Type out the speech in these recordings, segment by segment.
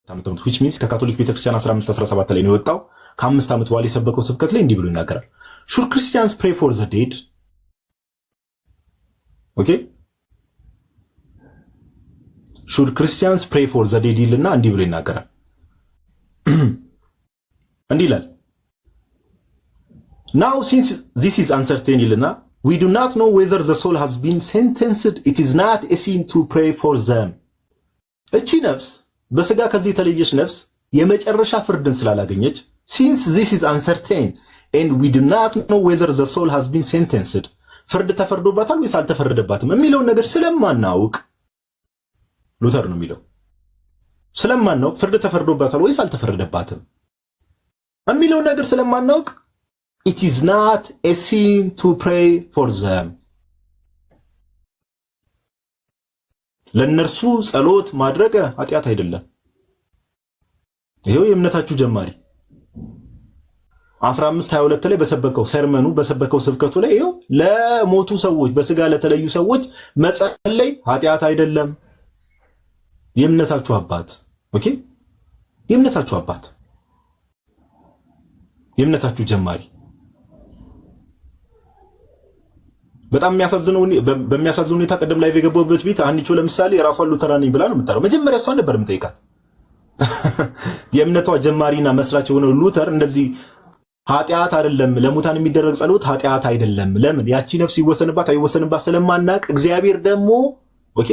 ዓመት which means ከካቶሊክ ቤተክርስቲያን 15 17 ላይ ነው የወጣው። ከ5 ዓመት በኋላ የሰበከው ስብከት ላይ እንዲህ ብሎ ይናገራል። should Christians pray for the dead? okay should Christians pray for the dead ይልና እንዲህ ብሎ ይናገራል። እንዲህ ይላል now since this is uncertain ይልና we do not know whether the soul has been sentenced, it is not a sin to pray for them. እቺ ነፍስ በስጋ ከዚህ የተለየች ነፍስ የመጨረሻ ፍርድን ስላላገኘች since this is uncertain and we do not know whether the soul has been sentenced, ፍርድ ተፈርዶባታል ወይስ አልተፈረደባትም የሚለውን ነገር ስለማናውቅ ሉተር ነው የሚለው ስለማናውቅ ፍርድ ተፈርዶባታል ወይስ አልተፈረደባትም የሚለውን ነገር ስለማናውቅ it is not a sin to pray for them. ለነርሱ ጸሎት ማድረግ ኃጢአት አይደለም። ይሄው የእምነታችሁ ጀማሪ 1522 ላይ በሰበከው ሰርመኑ በሰበከው ስብከቱ ላይ ይሄው ለሞቱ ሰዎች በስጋ ለተለዩ ሰዎች መጸለይ ኃጢአት አይደለም። የእምነታችሁ አባት ኦኬ፣ የእምነታችሁ አባት የእምነታችሁ ጀማሪ በጣም በሚያሳዝን ሁኔታ ቀደም ላይ የገባውበት ቤት አንቺ ለምሳሌ ራሷን ሉተራን ነኝ ብላ ነው የምትጠራው። መጀመሪያ እሷን ነበር የምጠይቃት። የእምነቷ ጀማሪና መስራች የሆነው ሉተር እንደዚህ ኃጢአት አይደለም ለሙታን የሚደረግ ጸሎት ኃጢአት አይደለም። ለምን ያቺ ነፍስ ይወሰንባት አይወሰንባት ስለማናቅ እግዚአብሔር ደግሞ ኦኬ።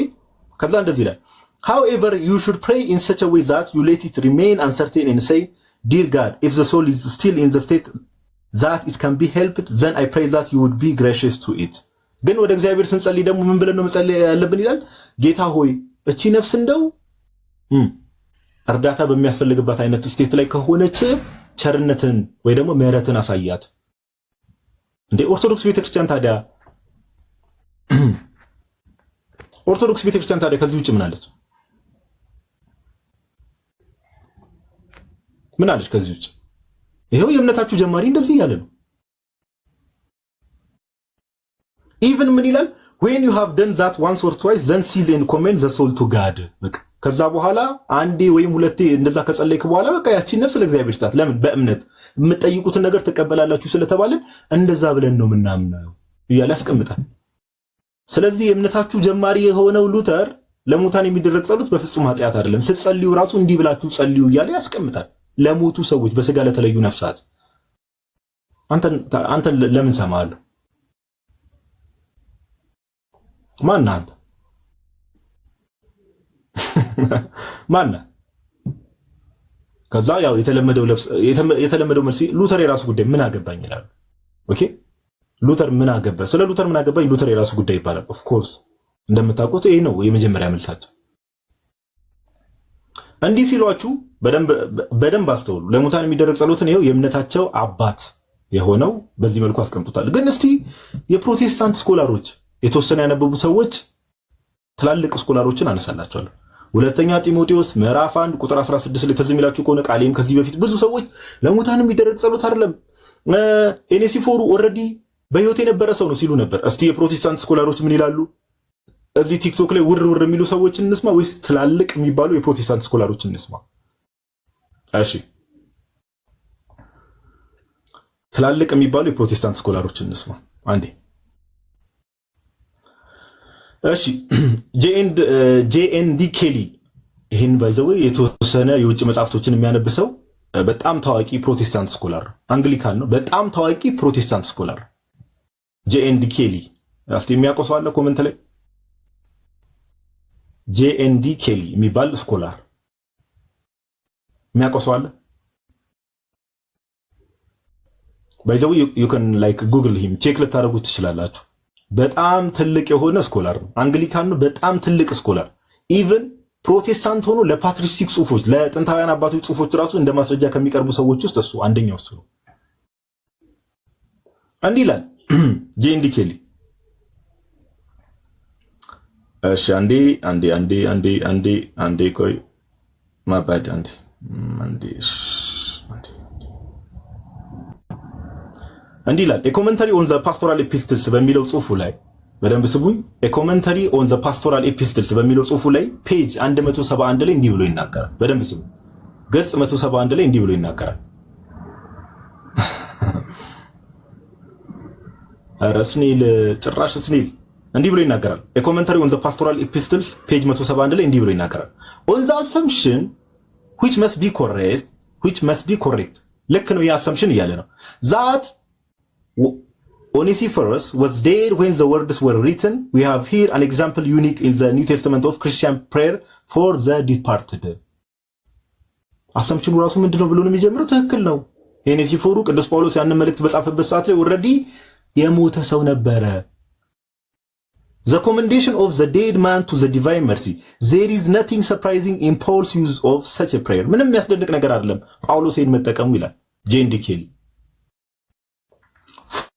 ከዛ እንደዚህ ይላል however you should pray in such a way that you let it remain uncertain and say dear God, if the soul is still in the state that it can be helped, then I pray that you would be gracious to it. ግን ወደ እግዚአብሔር ስንጸልይ ደግሞ ምን ብለን ነው መጸለይ ያለብን ይላል። ጌታ ሆይ እቺ ነፍስ እንደው እርዳታ በሚያስፈልግባት አይነት ስቴት ላይ ከሆነች ቸርነትን ወይ ደግሞ ምህረትን አሳያት። እንደ ኦርቶዶክስ ቤተክርስቲያን ታዲያ ከዚህ ውጭ ምን አለች? ምን አለች ከዚህ ውጭ? ይሄው የእምነታችሁ ጀማሪ እንደዚህ ያለ ነው። even ምን ይላል when you have done that once or twice then cease and commend the soul to God. ከዛ በኋላ አንዴ ወይም ሁለቴ እንደዛ ከጸለይክ በኋላ በቃ ያቺ ነፍስ ለእግዚአብሔር ስጣት። ለምን በእምነት የምትጠይቁትን ነገር ትቀበላላችሁ ስለተባለን እንደዛ ብለን ነው ምናምነው እያለ ያስቀምጣል። ስለዚህ የእምነታችሁ ጀማሪ የሆነው ሉተር ለሙታን የሚደረግ ጸሎት በፍጹም ኃጢአት አይደለም፣ ስትጸልዩ ራሱ እንዲህ ብላችሁ ጸልዩ እያለ ያስቀምጣል። ለሞቱ ሰዎች በስጋ ለተለዩ ነፍሳት አንተ ለምን ሰማለሁ? ማን አንተ? ማን? ከዛ ያው የተለመደው መልስ ሉተር የራሱ ጉዳይ ምን አገባኝ ይላል። ኦኬ ሉተር ምን አገባ? ስለ ሉተር ምን አገባኝ? ሉተር የራሱ ጉዳይ ይባላል። ኦፍ ኮርስ እንደምታውቁት ይሄ ነው የመጀመሪያ መልሳቸው። እንዲህ ሲሏችሁ በደንብ አስተውሉ። ለሙታን የሚደረግ ጸሎትን ይሄው የእምነታቸው አባት የሆነው በዚህ መልኩ አስቀምጡታል። ግን እስቲ የፕሮቴስታንት ስኮላሮች የተወሰነ ያነበቡ ሰዎች ትላልቅ ስኮላሮችን አነሳላቸዋለሁ። ሁለተኛ ጢሞቴዎስ ምዕራፍ 1 ቁጥር 16 ላይ ተዝም ይላችሁ ከሆነ ቃሌም ከዚህ በፊት ብዙ ሰዎች ለሙታን የሚደረግ ጸሎት አይደለም ኤኔሲፎሩ ኦሬዲ በህይወት የነበረ ሰው ነው ሲሉ ነበር። እስቲ የፕሮቴስታንት ስኮላሮች ምን ይላሉ? እዚህ ቲክቶክ ላይ ውር የሚሉ ሰዎችን እንስማ ወይስ ትላልቅ የሚባሉ የፕሮቴስታንት ስኮላሮችን እንስማ? እሺ ትላልቅ የሚባሉ የፕሮቴስታንት ስኮላሮችን እንስማ አንዴ። እሺ ጄኤንዲ ኬሊ ይሄን ባይዘው የተወሰነ የውጭ መጽሐፍቶችን የሚያነብሰው በጣም ታዋቂ ፕሮቴስታንት ስኮላር አንግሊካን ነው። በጣም ታዋቂ ፕሮቴስታንት ስኮላር ጄኤንዲ ኬሊ እስቲ የሚያውቀው ሰው አለ ኮሜንት ላይ? ጄኤንዲ ኬሊ የሚባል ስኮላር የሚያውቀው ሰው አለ? ባይዘው you can like google him ቼክ ልታደርጉት ትችላላችሁ። በጣም ትልቅ የሆነ ስኮላር ነው። አንግሊካን ነው። በጣም ትልቅ ስኮላር ኢቭን ፕሮቴስታንት ሆኖ ለፓትሪስቲክ ጽሁፎች ለጥንታውያን አባቶች ጽሁፎች ራሱ እንደ ማስረጃ ከሚቀርቡ ሰዎች ውስጥ እሱ አንደኛው እሱ ነው። እንዲህ ይላል ጄኤንዲ ኬሊ። እሺ አንዴ ቆይ ማባድ አንዴ እንዲህ ይላል a commentary on the pastoral epistles በሚለው ጽሁፉ ላይ በደንብ ስሙኝ። a commentary on the pastoral epistles በሚለው ጽሁፉ ላይ ፔጅ 171 ላይ እንዲህ ብሎ ይናገራል። በደንብ ስሙ። ገጽ 171 ላይ እንዲህ ብሎ ይናገራል። ረስኒል ጭራሽ ስኒል እንዲህ ብሎ ይናገራል። a commentary on the pastoral epistles page 171 ላይ እንዲህ ብሎ ይናገራል። on the assumption which must be correct ልክ ነው የአሰምሽን እያለ ነው that Onesiphorus was dead when the words were written. We have here an example unique in the New Testament of Christian prayer for the departed. አሰምሽኑ ራሱ ምንድነው ብሎ ነው የሚጀምረው? ትክክል ነው። ኦኔሲፎሩ ቅዱስ ጳውሎስ ያንን መልእክት በጻፈበት ሰዓት ላይ ኦልሬዲ የሞተ ሰው ነበረ። The commendation of the dead man to the divine mercy. There is nothing surprising in Paul's use of such a prayer. ምንም የሚያስደንቅ ነገር አይደለም ጳውሎስ ይሄን መጠቀሙ ይላል ጄን ዲ ኬሊ።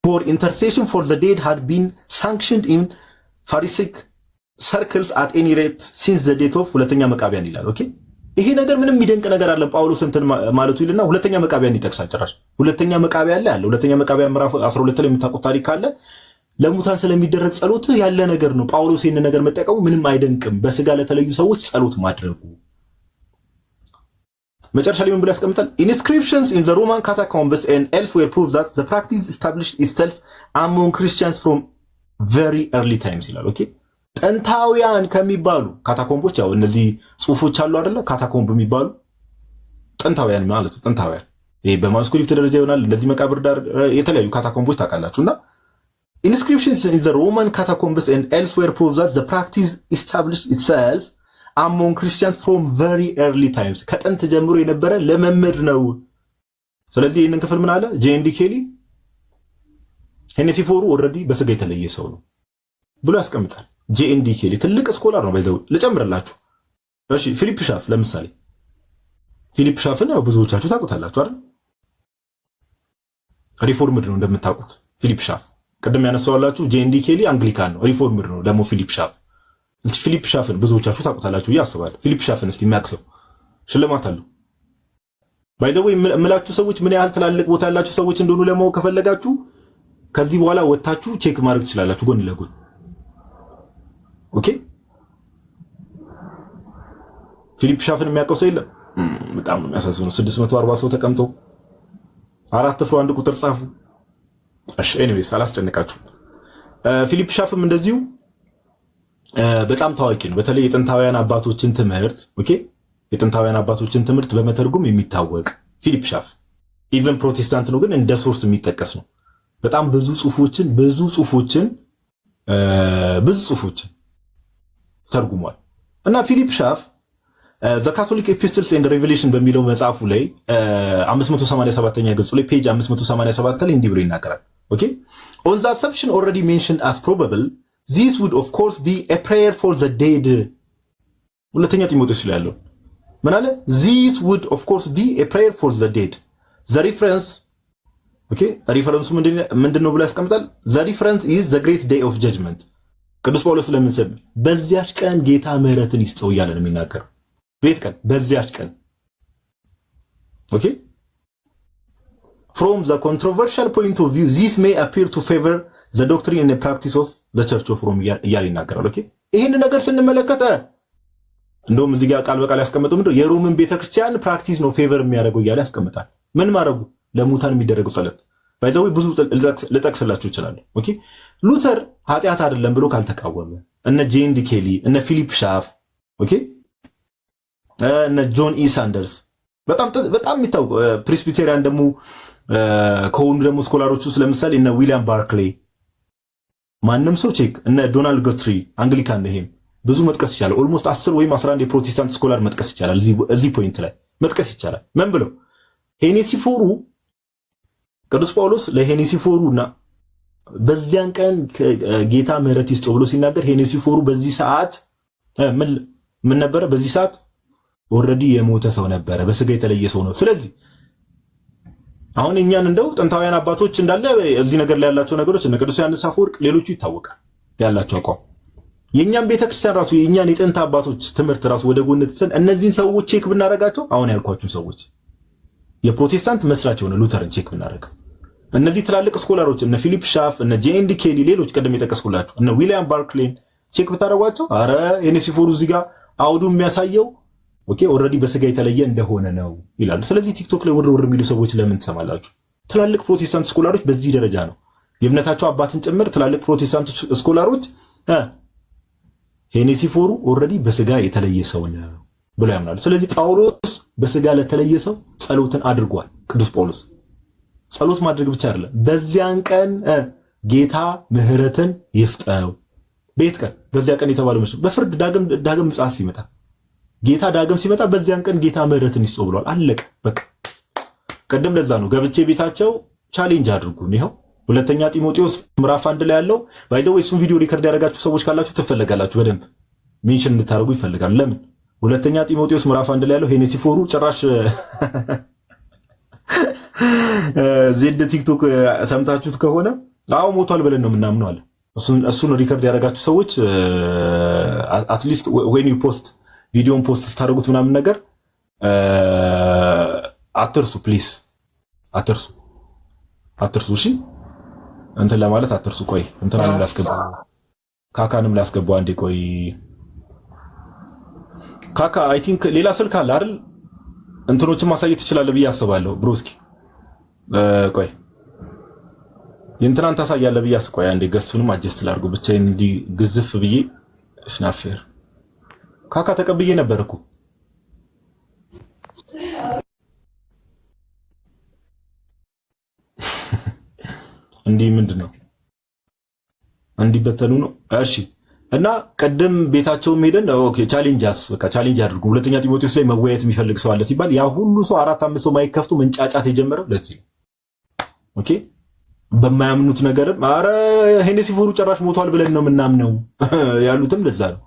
For intercession for the dead had been sanctioned in Pharisaic circles at any rate since the death of ሁለተኛ መቃብያን ይላል። ኦኬ ይሄ ነገር ምንም የሚደንቅ ነገር አይደለም ጳውሎስ እንትን ማለቱ ይልና ሁለተኛ መቃብያን ይጠቅሳል። ጭራሽ ሁለተኛ መቃብያን ላይ አለ። ሁለተኛ መቃብያን ምዕራፍ 12 ላይ የምታውቁት ታሪክ አለ። ለሙታን ስለሚደረግ ጸሎት ያለ ነገር ነው። ጳውሎስ ይሄን ነገር መጠቀሙ ምንም አይደንቅም። በስጋ ለተለዩ ሰዎች ጸሎት ማድረጉ መጨረሻ ላይ ምን ብሎ ያስቀምጣል? Inscriptions in the Roman catacombs and elsewhere prove that the practice established itself among Christians from very early times ይላል። ኦኬ ጥንታውያን ከሚባሉ ካታኮምቦች ያው እነዚህ ጽሁፎች አሉ አይደለ? ካታኮምብ የሚባሉ ጥንታውያን ማለት ነው። ጥንታውያን ይሄ በማስኩሪፕት ደረጃ ይሆናል። እንደዚህ መቃብር ዳር የተለያዩ ካታኮምቦች ታውቃላችሁና Inscriptions in the Roman catacombs and elsewhere prove that the practice established itself among Christians from very early times. ከጥንት ጀምሮ የነበረ ለመምር ነው። ስለዚህ ይህንን ክፍል ምን አለ ጄን ዲ ኬሊ? ኦኔሲፎሩ ኦልሬዲ በስጋ የተለየ ሰው ነው ብሎ ያስቀምጣል። ጄን ዲ ኬሊ ትልቅ ስኮላር ነው። ባይዘው ልጨምርላችሁ። እሺ ፊሊፕ ሻፍ ለምሳሌ ፊሊፕ ሻፍን ያው ብዙዎቻችሁ ታውቁታላችሁ አይደል? ሪፎርምድ ነው እንደምታውቁት ፊሊፕ ሻፍ። ቀደም ያነሳዋላችሁ ጄን ዲ ኬሊ አንግሊካን ነው፣ ሪፎርምድ ነው ደግሞ ፊሊፕ ሻፍ። ፊሊፕ ሻፍን ብዙዎቻችሁ ታውቁታላችሁ ያስባለሁ። ፊሊፕ ሻፍን እስቲ የሚያክሰው ሽልማት አለው። ባይዘው የምላችሁ ሰዎች ምን ያህል ትላልቅ ቦታ ያላችሁ ሰዎች እንደሆኑ ለማወቅ ከፈለጋችሁ ከዚህ በኋላ ወጣችሁ ቼክ ማድረግ ትችላላችሁ ጎን ለጎን። ኦኬ ፊሊፕ ሻፍን የሚያውቀው ሰው የለም። በጣም ነው የሚያሳዝነው። 640 ሰው ተቀምጦ 4 ቁጥር ጻፉ። እሺ ኤኒዌይስ አላስጨነቃችሁ። ፊሊፕ ሻፍም እንደዚሁ በጣም ታዋቂ ነው። በተለይ የጥንታውያን አባቶችን ትምህርት የጥንታውያን አባቶችን ትምህርት በመተርጎም የሚታወቅ ፊሊፕ ሻፍ ኢቭን ፕሮቴስታንት ነው፣ ግን እንደ ሶርስ የሚጠቀስ ነው። በጣም ብዙ ጽሁፎችን ተርጉሟል። እና ፊሊፕ ሻፍ ዘ ካቶሊክ ኤፒስትልስ ኤንድ ሬቨሌሽን በሚለው መጽሐፉ ላይ 587ኛ ገጹ ላይ ፔጅ 587 ላይ እንዲህ ብሎ ይናገራል። ኦኬ on the assumption already mentioned as probable this would of course be a prayer for the dead. ሁለተኛ ጢሞቴዎስ ላይ ያለው ምን አለ? this would of course be a prayer for the dead. the reference ሪፈረንሱ ምንድነው ብሎ ያስቀምጣል? the reference is the great day of judgment. ቅዱስ ጳውሎስ ለምንሰብ በዚያች ቀን ጌታ ምህረትን ይስጠው እያለ ነው የሚናገረው። ቤት ቀን በዚያች ቀን From the controversial point of view, this may appear to favor the doctrine and the practice of the Church of Rome እያለ ይናገራል። ይህን ነገር ስንመለከተ እንደውም እዚህ ጋር ቃል በቃል ያስቀምጠው ምንድነው የሮምን ቤተክርስቲያን ፕራክቲስ ነው ፌቨር የሚያደርገው እያለ ያስቀምጣል። ምን ማድረጉ? ለሙታን የሚደረገው ጸሎት። ባይዘው ብዙ ልጠቅስላችሁ ይችላል። ሉተር ኃጢአት አይደለም ብሎ ካልተቃወመ እነ ጄን ዲ ኬሊ እነ ፊሊፕ ሻፍ እነ ጆን ኢ ሳንደርስ በጣም የሚታወቁ ፕሬስቢቴሪያን ደግሞ ከሆኑ ደግሞ ስኮላሮች ውስጥ ለምሳሌ እነ ዊሊያም ባርክሌ ማንም ሰው ቼክ እነ ዶናልድ ጉትሪ አንግሊካን ነው። ይሄም ብዙ መጥቀስ ይቻላል። ኦልሞስት 10 ወይም 11 የፕሮቴስታንት ስኮላር መጥቀስ ይቻላል። እዚህ ፖይንት ላይ መጥቀስ ይቻላል። ምን ብለው ኦኔሲፎሩ ቅዱስ ጳውሎስ ለኦኔሲፎሩና በዚያን ቀን ጌታ ምህረት ይስጠው ብሎ ሲናገር ኦኔሲፎሩ በዚህ ሰዓት ምን ነበረ? በዚህ ሰዓት ኦልሬዲ የሞተ ሰው ነበረ፣ በስጋ የተለየ ሰው ነው። ስለዚህ አሁን እኛን እንደው ጥንታውያን አባቶች እንዳለ እዚህ ነገር ላይ ያላቸው ነገሮች እነ ቅዱስ ዮሐንስ አፈወርቅ ሌሎቹ ይታወቃል ያላቸው አቋም። የኛም ቤተክርስቲያን ራሱ የኛን የጥንት አባቶች ትምህርት ራሱ ወደ ጎን ትተን እነዚህን ሰዎች ቼክ ብናረጋቸው አሁን ያልኳችሁ ሰዎች የፕሮቴስታንት መስራች የሆነ ሉተርን ቼክ ብናረጋ እነዚህ ትላልቅ ስኮላሮች እነ ፊሊፕ ሻፍ እነ ጄን ዲ ኬሊ ሌሎች ቀደም የጠቀስኩላችሁ እነ ዊሊያም ባርክሌን ቼክ ብታረጓቸው አረ ኦኔሲፎሩ እዚህ ጋር አውዱ የሚያሳየው ኦኬ ኦልሬዲ በስጋ የተለየ እንደሆነ ነው ይላሉ። ስለዚህ ቲክቶክ ላይ ወር የሚሉ ሰዎች ለምን ትሰማላችሁ? ትላልቅ ፕሮቴስታንት ስኮላሮች በዚህ ደረጃ ነው የእምነታቸው አባትን ጭምር ትላልቅ ፕሮቴስታንት ስኮላሮች ሄኔሲፎሩ ኦልሬዲ በስጋ የተለየ ሰው ነው ብለው ያምናሉ። ስለዚህ ጳውሎስ በስጋ ለተለየ ሰው ጸሎትን አድርጓል። ቅዱስ ጳውሎስ ጸሎት ማድረግ ብቻ አይደለም፣ በዚያን ቀን ጌታ ምህረትን ይስጠው። ቤት ቀን በዚያ ቀን የተባለው መስሎ በፍርድ ዳግም ምጽአት ሲመጣ ጌታ ዳግም ሲመጣ በዚያን ቀን ጌታ ምህረትን ይስጠው ብሏል። አለቀ በቃ። ቀደም ለዛ ነው ገብቼ ቤታቸው ቻሌንጅ አድርጉን። ይኸው ሁለተኛ ጢሞቴዎስ ምዕራፍ 1 ላይ ያለው ባይዘው እሱን ቪዲዮ ሪከርድ ያደረጋችሁ ሰዎች ካላችሁ ትፈልጋላችሁ፣ በደንብ ሜንሽን እንድታደርጉ ይፈልጋሉ። ለምን ሁለተኛ ጢሞቴዎስ ምዕራፍ 1 ላይ ያለው ሄኔሲፎሩ ጭራሽ ዜድ ቲክቶክ ሰምታችሁት ከሆነ አዎ ሞቷል ብለን ነው የምናምነው አለ። እሱን ሪከርድ ያደረጋችሁ ሰዎች አትሊስት ዌን ዩ ፖስት ቪዲዮን ፖስት ስታደርጉት ምናምን ነገር አትርሱ፣ ፕሊዝ አትርሱ። እሺ እንትን ለማለት አትርሱ። ቆይ እንትናንም ላስገባው፣ ካካንም ላስገባው አንዴ። ቆይ ካካ አይ ቲንክ ሌላ ስልክ አለ አይደል? እንትኖችን ማሳየት ትችላለህ ብዬ አስባለሁ። ብሮስኪ ቆይ የእንትናን ታሳያለህ ብዬ አስቆይ አንዴ። ገስቱንም አጀስት ላድርገው ብቻ እንዲህ ግዝፍ ብዬ ስናፈር ካካ ተቀብዬ ነበር እኮ እንዲህ ምንድነው እንዲበተኑ ነው? እሺ እና ቀደም ቤታቸውም ሄደን ኦኬ ቻሌንጅስ በቃ ቻሌንጅ አድርጉ። ሁለተኛ ጢሞቴዎስ ላይ መወያየት የሚፈልግ ሰው አለ ሲባል ያ ሁሉ ሰው 4-5 ሰው ማይክ ከፍቶ መንጫጫት የጀመረው ለዚህ ኦኬ በማያምኑት ነገር አረ ሄኔሲፎሩ ጭራሽ ሞቷል ብለን ነው የምናምነው ያሉትም ለዛ ነው።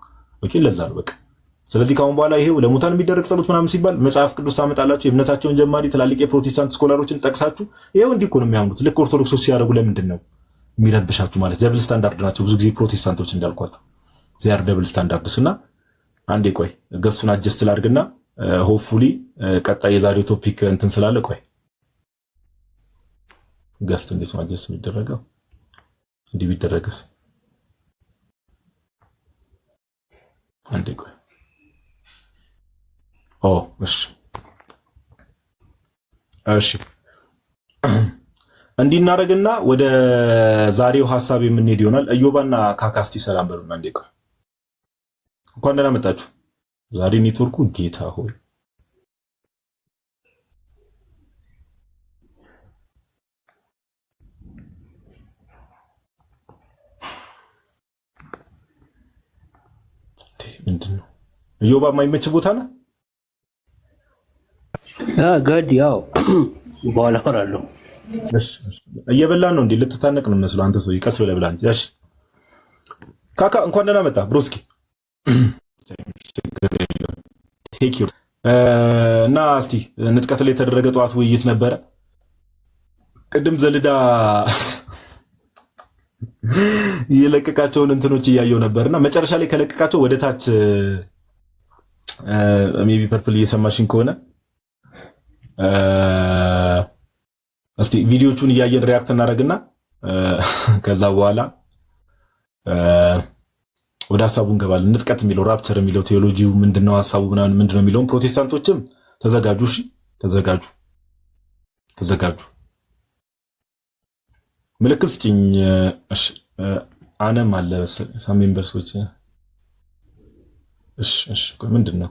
ኦኬ ለዛ ነው በቃ። ስለዚህ ካሁን በኋላ ይሄው ለሙታን የሚደረግ ጸሎት ምናምን ሲባል መጽሐፍ ቅዱስ ታመጣላችሁ። የእምነታቸውን ጀማሪ ትላልቅ የፕሮቴስታንት ስኮላሮችን ጠቅሳችሁ ይሄው እንዲህ እኮ ነው የሚያምኑት። ልክ ኦርቶዶክሶች ሲያደርጉ ለምንድን ነው የሚረብሻችሁ? ማለት ደብል ስታንዳርድ ናቸው ብዙ ጊዜ ፕሮቴስታንቶች እንዳልኳችሁ ዚያር ደብል ስታንዳርድስ። እና አንዴ ቆይ ገስቱን አጀስት ላድርግና ሆፕፉሊ ቀጣይ የዛሬው ቶፒክ እንትን ስላለ ቆይ ገስት እንዴት ነው አጀስት የሚደረገው? እንዲህ ቢደረግስ? አንዴ ቆይ እሺ እንዲህ እናደርግና ወደ ዛሬው ሐሳብ የምንሄድ ይሆናል። እዮባና ካካስቲ ሰላም በሉና እንዴ ቆይ እንኳን ደህና መጣችሁ። ዛሬ ኔትወርኩ ጌታ ሆይ ምንድነው? እዮባ የማይመች ቦታ ነው። ገድ ያው በኋላ አወራለሁ። እየበላን ነው እንዴ? ልትታነቅ ነው መስሎ አንተ ሰው ይቀስ ብለህ ብላ እንጂ። እሺ ካካ እንኳን ደህና መጣ ብሮስኪ። እና እስቲ ንጥቀት ላይ የተደረገ ጠዋት ውይይት ነበረ። ቅድም ዘልዳ የለቀቃቸውን እንትኖች እያየው ነበርና መጨረሻ ላይ ከለቀቃቸው ወደ ታች ሜቢ ፐርፕል እየሰማሽኝ ከሆነ እስቲ ቪዲዮቹን እያየን ሪያክት እናደርግና ከዛ በኋላ ወደ ሐሳቡ እንገባለን። ንጥቀት የሚለው ራፕቸር የሚለው ቴዎሎጂው ምንድነው ሐሳቡ ምንድነው የሚለውን ፕሮቴስታንቶችም ተዘጋጁ። እሺ ተዘጋጁ። ምልክት ስጭኝ። እሺ አነም አለ ሳም ሜምበርሶች። እሺ ቆይ ምንድነው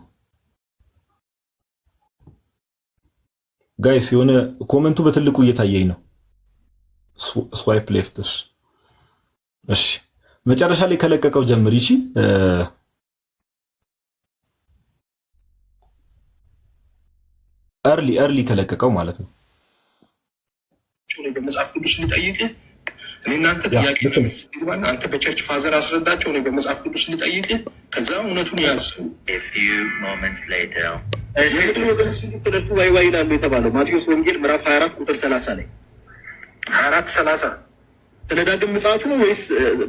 ጋይስ? የሆነ ኮሜንቱ በትልቁ እየታየኝ ነው። ስዋይፕ ሌፍት። እሺ መጨረሻ ላይ ከለቀቀው ጀምር። እሺ እርሊ ከለቀቀው ማለት ነው። በመጽሐፍ ቅዱስ ልጠይቅህ እኔ እናንተ ጥያቄ ይግባና አንተ በቸርች ፋዘር አስረዳቸው። እኔ በመጽሐፍ ቅዱስ ልጠይቅህ ከዛ እውነቱን ያስቡ። ስለሱ ዋይ ይላሉ የተባለው ማቴዎስ ወንጌል ምዕራፍ 24 ቁጥር 30 ላይ 24:30 ስለ ዳግም ምጽአቱ ነው ወይስ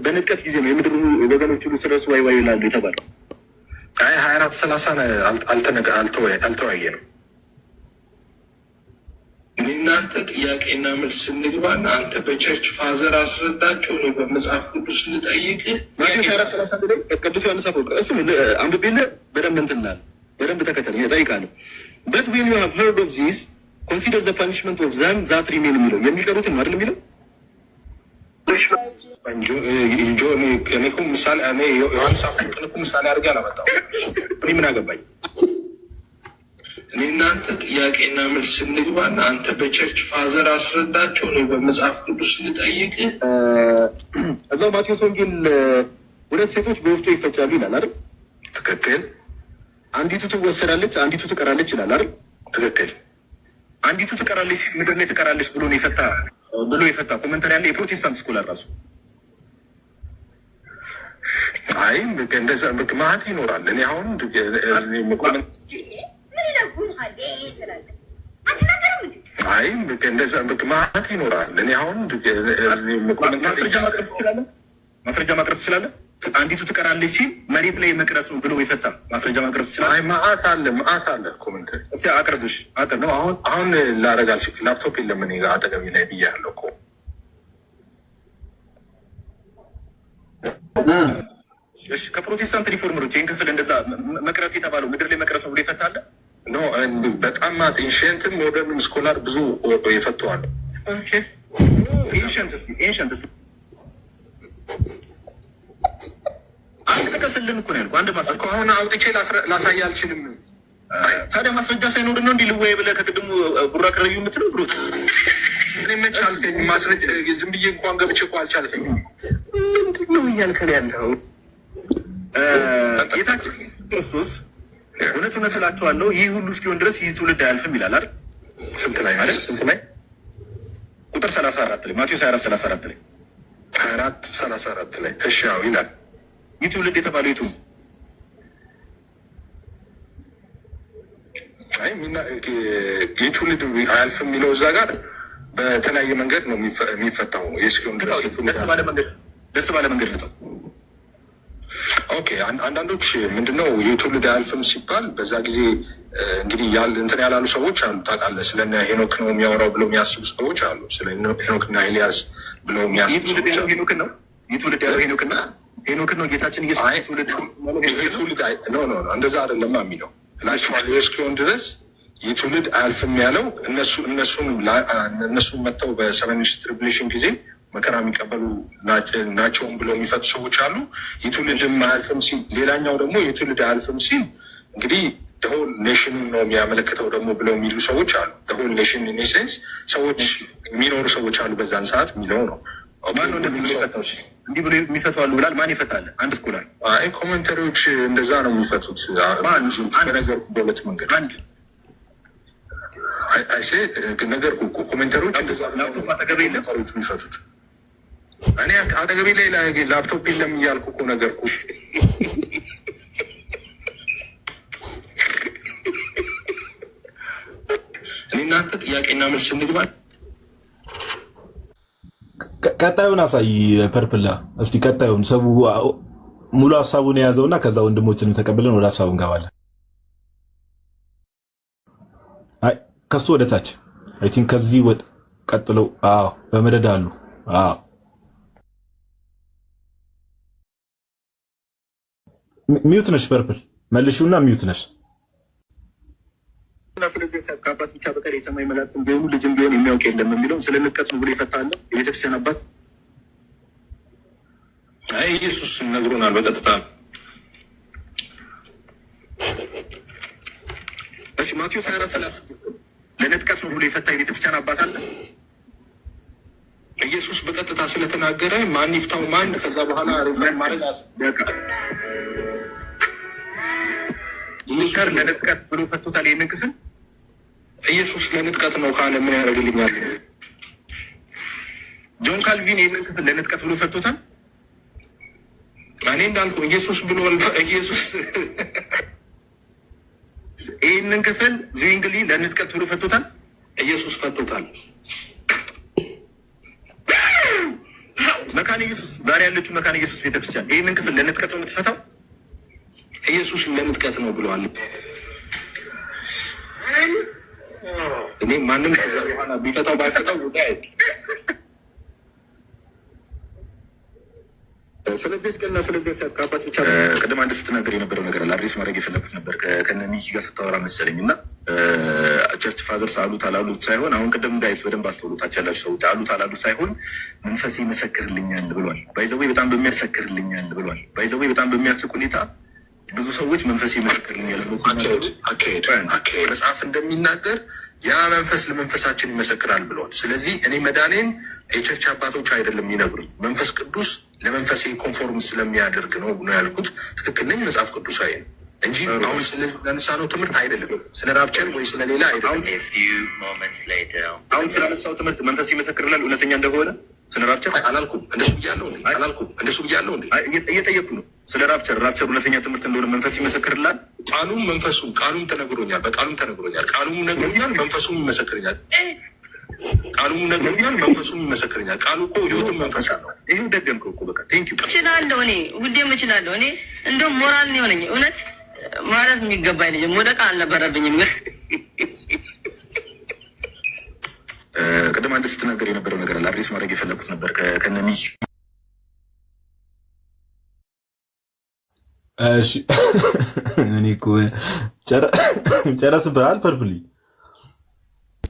በንጥቀት ጊዜ ነው የምድሩ ወገኖች ሁሉ ስለሱ ዋይ ይላሉ የተባለው? 24:30 አልተወያየንም። እናንተ ጥያቄና መልስ እንግባና አንተ በቸርች ፋዘር አስረዳቸው። ነው በመጽሐፍ ቅዱስ ልጠይቅህ። ማቴዎስ 24:30 ላይ ቅዱስ ዮሐንስ አፈወርቅ እሱ አንብቤልህ በደንብ እንትን እላለሁ። በደንብ ተከተል እጠይቃለሁ። but when you have heard of this consider the punishment of them that remain የሚለው የሚቀሩትን አይደል የሚለው እኔ እኮ ምሳሌ እኔ ዮሐንስ አፈወርቅን እኮ ምሳሌ አድርጌ አላመጣሁም። እኔ ምን አገባኝ? እኔ እናንተ ጥያቄና መልስ እንግባና አንተ በቸርች ፋዘር አስረዳቸው ነው በመጽሐፍ ቅዱስ ልጠይቅ። እዛው ማቴዎስ ወንጌል 2 ሴቶች በወፍጮ ይፈጫሉ ይላል አይደል? ትክክል። አንዲቱ ትወሰዳለች፣ አንዲቱ ትቀራለች ይላል አይደል? ትክክል። አንዲቱ ትቀራለች ሲል ምድር ላይ ትቀራለች ብሎ ነው የፈታ ኮመንታሪ ያለ የፕሮቴስታንት ስኮላር ራሱ። አይ እንደዛ ማት ይኖራል። እኔ አሁን አይ እንደዛ ማት ይኖራል። እኔ አሁን ማስረጃ ማቅረብ ትችላለህ። አንዲቱ ትቀራለች ሲል መሬት ላይ መቅረት ነው ብሎ የፈታ ማስረጃ ማቅረብ ትችላለህ። አይ ማአት አለ ኮሜንተሪ እስኪ አቅርብሽ ነው። አሁን ላረጋልሽ ላፕቶፕ የለም እኔ ጋር አጠገቤ ላይ ብያለሁ እኮ። እሺ ከፕሮቴስታንት ሪፎርመሮች ይህን ክፍል እንደዛ መቅረት የተባለው ምድር ላይ መቅረት ነው ብሎ የፈታለ ኖ በጣም ኤንሽንትም ሞደርንም ስኮላር ብዙ የፈተዋል። ኤንሽንት አንድ ተከሰልን እኮ ነው ያልኩህ። አንድ ማስረጃ አሁን አውጥቼ ላሳይ አልችልም። ታዲያ ማስረጃ ሳይኖር ነው እንዲህ ልወይ ብለህ ከቅድሙ ቡራ ከረዩ የምትለው ብሎ እኔ መች አልከኝ? ማስረጃ ዝም ብዬ እንኳን ገብቼ እኮ አልቻልከኝም። ምንድን ነው እያልከን ያለው? ጌታችን ክርስቶስ እውነት እውነት እላችኋለሁ ይህ ሁሉ እስኪሆን ድረስ ይህ ትውልድ አያልፍም ይላል አይደል? ስንት ላይ ማለት ስንት ላይ? ቁጥር 34 ላይ ማቴዎስ 24:34 ላይ 24:34 ላይ እሺ ያው ይላል። ይህ ትውልድ የተባለው የቱ? አይ ይህ ትውልድ አያልፍም የሚለው እዛ ጋር በተለያየ መንገድ ነው የሚፈታው። የእስኪሆን ድረስ ደስ ባለ መንገድ ፍታው። ኦኬ አንዳንዶች ምንድነው ይህ ትውልድ አያልፍም ሲባል በዛ ጊዜ እንግዲህ እንትን ያላሉ ሰዎች አሉ። ታውቃለህ፣ ስለነ ሄኖክ ነው የሚያወራው ብለው የሚያስቡ ሰዎች አሉ። ስለ ሄኖክና ኤልያስ ብለው የሚያስቡ ሰዎች አሉ። ሄኖክ ነው ይህ ትውልድ ያለው ሄኖክ ነው ጌታችን ኢየሱስ ትውልድ ነው። እንደዛ አይደለም የሚለው እላችኋለሁ። እስኪሆን ድረስ ይህ ትውልድ አያልፍም ያለው እነሱን መጥተው በሰቨንስ ትሪቡሌሽን ጊዜ መከራ የሚቀበሉ ናቸውን ብለው የሚፈቱ ሰዎች አሉ። የትውልድም አያልፍም ሲል፣ ሌላኛው ደግሞ የትውልድ አያልፍም ሲል እንግዲህ ሆል ኔሽኑን ነው የሚያመለክተው ደግሞ ብለው የሚሉ ሰዎች አሉ። ሆል ኔሽን ኢን ሴንስ ሰዎች የሚኖሩ ሰዎች አሉ በዛን ሰዓት የሚለው ነው። ማነው እንዲህ ብሎ የሚፈቱ አሉ ብላል። ማን ይፈታል? አንድ ስኮላር። አይ ኮሜንተሪዎች እንደዛ ነው የሚፈቱት። ነገር በሁለት መንገድ አንድ አይሴ ነገር ኮሜንተሪዎች እንደዛ የሚፈቱት እኔ አጠገቤ ላይ ላፕቶፕ የለም እያልኩ እኮ ነገርኩ። እኔ እናንተ ጥያቄና መልስ እንግባል። ቀጣዩን አሳይ ፐርፕላ። እስቲ ቀጣዩን ሰው ሙሉ ሀሳቡን የያዘውና ከዛ ወንድሞችንም ተቀብለን ወደ ሀሳቡ እንገባለን። አይ ከሱ ወደ ታች አይ ቲንክ ከዚህ ወደ ቀጥለው በመደዳ አሉ። ሚውት ነሽ ፐርፕል፣ መልሺውና ሚውት ነሽ። ስለዚህ ከአባት ብቻ በቀር የሰማይ መላእክትም ቢሆኑ ልጅም ቢሆን የሚያውቅ የለም የሚለውን ስለ ንጥቀት ነው ብሎ ይፈታል የቤተክርስቲያን አባት። አይ ኢየሱስ ነግሮናል በቀጥታ። እሺ ማቴዎስ 24:36 ለንጥቀት ነው ብሎ የፈታ የቤተክርስቲያን አባት አለ። ኢየሱስ በቀጥታ ስለተናገረ ማን ይፍታው ማን ከዛ በኋላ ማድረግ ሉተር ለንጥቀት ብሎ ፈቶታል ይህንን ክፍል። ኢየሱስ ለንጥቀት ነው ካለ ምን ያደርግልኛል? ጆን ካልቪን ይህንን ክፍል ለንጥቀት ብሎ ፈቶታል። እኔ እንዳልኩ ኢየሱስ ብሎ ኢየሱስ ይህንን ክፍል ዙዊንግሊ ለንጥቀት ብሎ ፈቶታል። ኢየሱስ ፈቶታል። መካነ ኢየሱስ ዛሬ ያለችው መካነ ኢየሱስ ቤተክርስቲያን ይህንን ክፍል ለንጥቀት ነው የምትፈታው። ኢየሱስ ለንጥቀት ነው ብለዋል። እኔ ማንም ከዛ በኋላ ቢፈታው ባይፈታው ጉዳይ ስለዚህ ቀንና ስለዚህ ሰዓት ከአባት ብቻ ቅድም አንድ ስትናገር የነበረው ነገር አለ። አድሬስ ማድረግ የፈለኩት ነበር ከነሚኪ ጋር ስታወራ መሰለኝ እና ቸርች ፋዘርስ አሉት አላሉት ሳይሆን አሁን ቅድም ጋይስ በደንብ አስተውሎታች ያላችሁ ሰው አሉት አላሉት ሳይሆን መንፈሴ ይመሰክርልኛል ብሏል። ባይዘዌ በጣም በሚያሰክርልኛል ብሏል። ባይዘዌ በጣም በሚያስቅ ሁኔታ ብዙ ሰዎች መንፈስ ይመሰክርልኛል መጽሐፍ እንደሚናገር ያ መንፈስ ለመንፈሳችን ይመሰክራል ብሏል። ስለዚህ እኔ መዳኔን የቸርች አባቶች አይደለም የሚነግሩኝ፣ መንፈስ ቅዱስ ለመንፈሴ ኮንፎርም ስለሚያደርግ ነው ነው ያልኩት። ትክክል ነኝ። መጽሐፍ ቅዱሳዊ ነው እንጂ አሁን ስለዚህ ለነሳነው ትምህርት አይደለም፣ ስለ ራፕቸር ወይ ስለሌላ አይደለም። አሁን ስለነሳው ትምህርት መንፈስ ይመሰክርላል እውነተኛ እንደሆነ ስለ ራፕቸር አላልኩም። እንደሱ ብያለሁ እንዴ? አላልኩም። እንደሱ ብያለሁ እንዴ? እየጠየኩ ነው። ስለ ራፕቸር እውነተኛ ትምህርት እንደሆነ መንፈስ ይመሰክርላል። ቃሉም መንፈሱም ቃሉም ተነግሮኛል። በቃሉም ተነግሮኛል። ቃሉም ነግሮኛል። መንፈሱም ይመሰክርኛል። ቃሉም ነግሮኛል። መንፈሱም ይመሰክርኛል። ቃሉ እኮ ህይወትም መንፈስ ነው። ይሄው ደገምከው እኮ በቃ ቴንኪው። እችላለሁ እኔ ውዴም እችላለሁ እኔ እንደውም ሞራል ነው የሆነኝ እውነት ማለት የሚገባኝ ልጅ ወደቃ አልነበረብኝም ግን ቅድም አንድ ስትናገር የነበረው ነገር አለ። አድሬስ ማድረግ የፈለኩት ነበር ከነሚኪ እሺ እኔ እኮ ጨረስብሃል ፐርፕሊ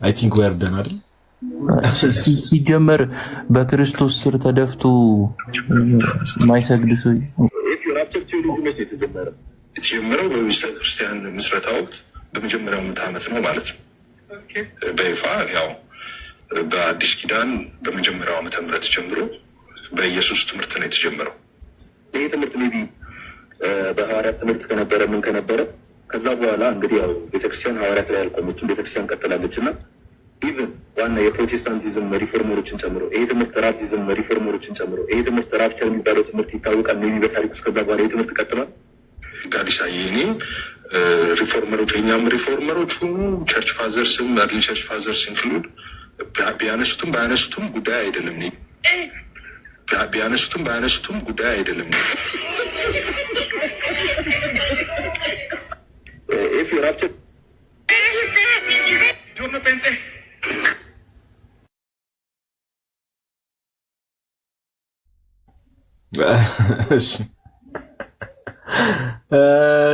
አይ ቲንክ ዌር ደን አይደል? ሲጀመር በክርስቶስ ስር ተደፍቶ ማይሰግድ ሰው ራፕቸር ቴዎሎጂ መቼ የተጀመረው በቤተክርስቲያን ምስረታ ወቅት በመጀመሪያው ምዕተ ዓመት ነው ማለት ነው። በይፋ ያው በአዲስ ኪዳን በመጀመሪያው ዓመተ ምህረት ጀምሮ በኢየሱስ ትምህርት ነው የተጀመረው። ይህ ትምህርት ሜቢ በሐዋርያት ትምህርት ከነበረ ምን ከነበረ ከዛ በኋላ እንግዲህ ያው ቤተክርስቲያን ሐዋርያት ላይ አልቆመችም፣ ቤተክርስቲያን ቀጥላለች እና ኢቨን ዋና የፕሮቴስታንቲዝም ሪፎርመሮችን ጨምሮ ይሄ ትምህርት ራፕቲዝም ሪፎርመሮችን ጨምሮ ይሄ ትምህርት ራፕቸር የሚባለው ትምህርት ይታወቃል ሜቢ በታሪክ ውስጥ። ከዛ በኋላ ይህ ትምህርት ቀጥሏል። ጋዲሳ ይኔ ሪፎርመሮች የኛም ሪፎርመሮች ሁኑ ቸርች ፋዘርስም አርሊ ቸርች ፋዘርስ ኢንክሉድ ቢያነሱትም ባያነሱትም ጉዳይ አይደለም። ቢያነሱትም ባያነሱትም ጉዳይ አይደለም።